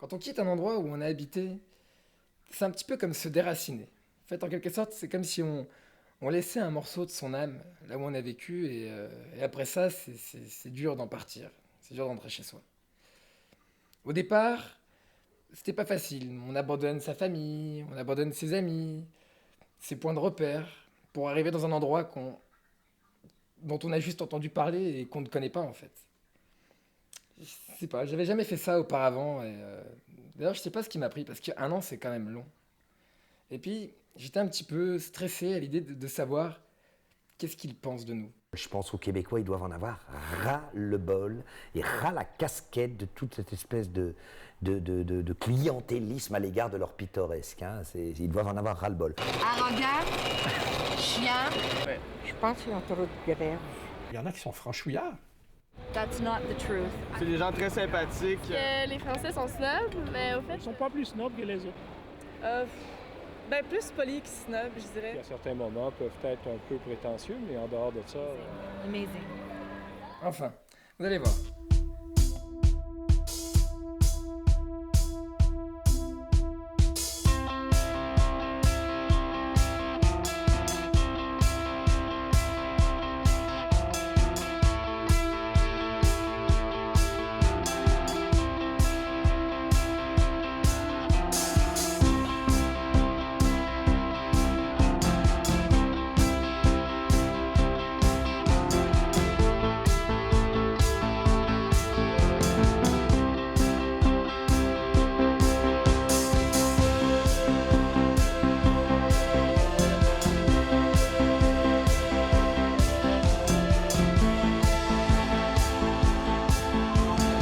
Quand on quitte un endroit où on a habité, c'est un petit peu comme se déraciner. En fait, en quelque sorte, c'est comme si on laissait un morceau de son âme là où on a vécu, et après ça, c'est dur d'en partir. C'est dur d'entrer chez soi. Au départ, c'était pas facile. On abandonne sa famille, on abandonne ses amis, ses points de repère, pour arriver dans un endroit dont on a juste entendu parler et qu'on ne connaît pas en fait. Je sais pas, j'avais jamais fait ça auparavant. D'ailleurs, je sais pas ce qui m'a pris, parce qu'un an, c'est quand même long. Et puis, j'étais un petit peu stressé à l'idée de savoir qu'est-ce qu'ils pensent de nous. Je pense aux Québécois, ils doivent en avoir ras le bol et ras la casquette de toute cette espèce de clientélisme à l'égard de leur pittoresque. Hein. Ils doivent en avoir ras le bol. Arrogant, chiant. Je pense qu'ils ont trop de grève. Il y en a qui sont franchouillards. That's not the truth. C'est des gens très sympathiques. Les Français sont snobs, mais au fait... Ils sont pas plus snobs que les autres. Plus polis que snobs, je dirais. À certains moments, peuvent être un peu prétentieux, mais en dehors de ça... Amazing. Enfin, vous allez voir.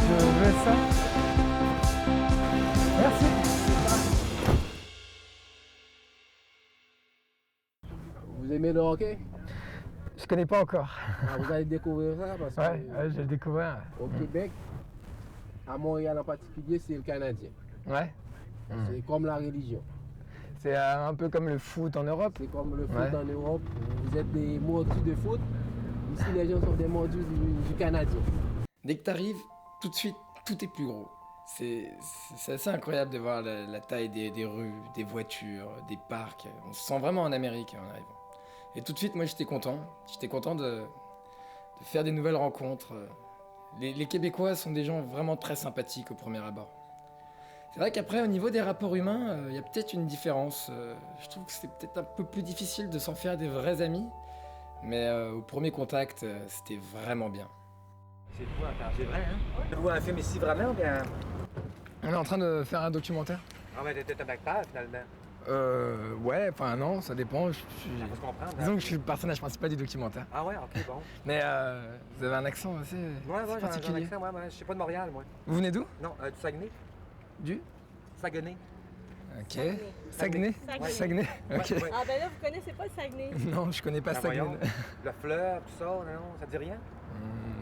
Je veux ça. Merci. Vous aimez le hockey? Je connais pas encore. Vous allez découvrir ça parce que Ouais, je vais le découvrir. au Québec, à Montréal en particulier, c'est le Canadien. Ouais. C'est comme la religion. C'est un peu comme le foot en Europe. C'est comme le foot Ouais. en Europe. Vous êtes des mordus de foot. Ici, les gens sont des mordus du Canadien. Dès que t'arrives, tout de suite, tout est plus gros. C'est assez incroyable de voir la taille des rues, des voitures, des parcs. On se sent vraiment en Amérique en arrivant. Et tout de suite, moi, j'étais content. J'étais content de faire des nouvelles rencontres. Les Québécois sont des gens vraiment très sympathiques au premier abord. C'est vrai qu'après, au niveau des rapports humains, il y a peut-être une différence. Je trouve que c'est peut-être un peu plus difficile de s'en faire des vrais amis. Mais au premier contact, c'était vraiment bien. C'est quoi, c'est vrai, hein? Tu vois un film ici vraiment ou bien? On est en train de faire un documentaire. Ah ouais, t'étais un acteur finalement. Ouais, enfin non, ça dépend. Ça faut se comprendre. Disons que je suis le personnage principal du documentaire. Ah ouais, ok, bon. Mais vous avez un accent assez, Ouais, assez j'ai un particulier. accent, ouais, je suis pas de Montréal, moi. Vous venez d'où? Non, du Saguenay. Du? Saguenay. Ok. Saguenay? Saguenay. Saguenay. Ok. Ouais, ouais. Ah ben là, vous connaissez pas le Saguenay. Non, je connais pas Ben Saguenay. voyons. Le fleuve, tout ça, non, ça te dit rien?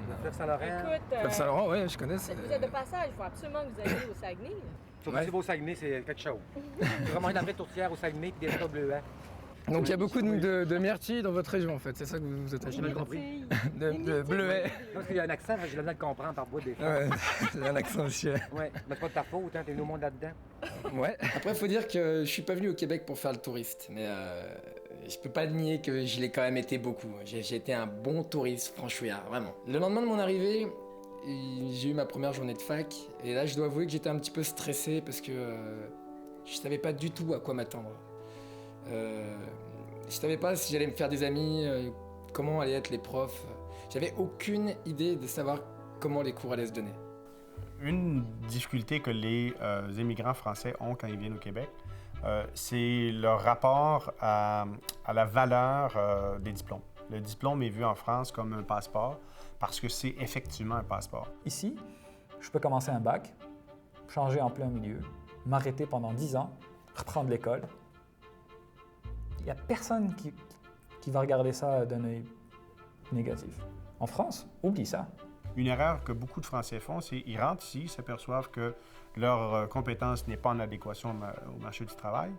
Le fleuve Saint-Laurent. Écoute, Fleuve Saint-Laurent, ouais, je connais. vous êtes de passage, il faut absolument que vous alliez au Saguenay. Surtout Ouais. si vous au Saguenay, c'est quelque chose. C'est vraiment une vraie tourtière au Saguenay puis des étoiles bleuets. Donc il y a beaucoup de myrtilles dans votre région en fait, c'est ça que vous êtes J'ai mal compris. de bleuets. Non, parce qu'il y a un accent, j'ai le mal de comprendre par bout des fois. Ouais, c'est un accent aussi. Ouais, mais c'est pas de ta faute, hein, t'es venu au monde là-dedans. Ouais. Après, il faut dire que je suis pas venu au Québec pour faire le touriste, mais je peux pas nier que je l'ai quand même été beaucoup. J'ai été un bon touriste franchouillard, vraiment. Le lendemain de mon arrivée, j'ai eu ma première journée de fac, et là, je dois avouer que j'étais un petit peu stressé parce que je savais pas du tout à quoi m'attendre. Je savais pas si j'allais me faire des amis, comment allaient être les profs. J'avais aucune idée de savoir comment les cours allaient se donner. Une difficulté que les immigrants français ont quand ils viennent au Québec, c'est leur rapport à la valeur des diplômes. Le diplôme est vu en France comme un passeport parce que c'est effectivement un passeport. Ici, je peux commencer un bac, changer en plein milieu, m'arrêter pendant 10 ans, reprendre l'école. Il n'y a personne qui va regarder ça d'un œil négatif. En France, oublie ça. Une erreur que beaucoup de Français font, c'est qu'ils rentrent ici, s'aperçoivent que leur compétence n'est pas en adéquation au marché du travail.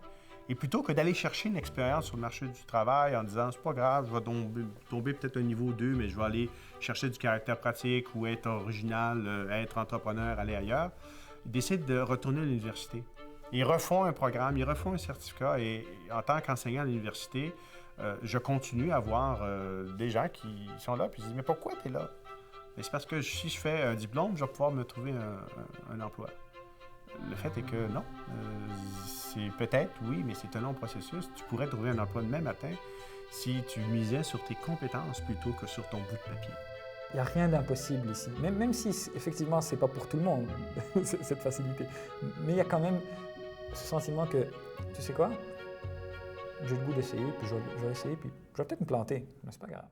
Et plutôt que d'aller chercher une expérience sur le marché du travail en disant « c'est pas grave, je vais tomber peut-être un niveau 2, mais je vais aller chercher du caractère pratique ou être original, être entrepreneur, aller ailleurs », ils décident de retourner à l'université. Ils refont un programme, ils refont un certificat et en tant qu'enseignant à l'université, je continue à voir des gens qui sont là puis ils disent « Mais pourquoi tu es là? » Mais c'est parce que si je fais un diplôme, je vais pouvoir me trouver un emploi. Le fait est que non. C'est peut-être, oui, mais c'est un long processus. Tu pourrais trouver un emploi demain matin si tu misais sur tes compétences plutôt que sur ton bout de papier. Il n'y a rien d'impossible ici, même si effectivement c'est pas pour tout le monde, cette facilité. Mais il y a quand même ce sentiment que, tu sais quoi, j'ai le goût d'essayer, puis je vais essayer, puis je vais peut-être me planter, mais c'est pas grave.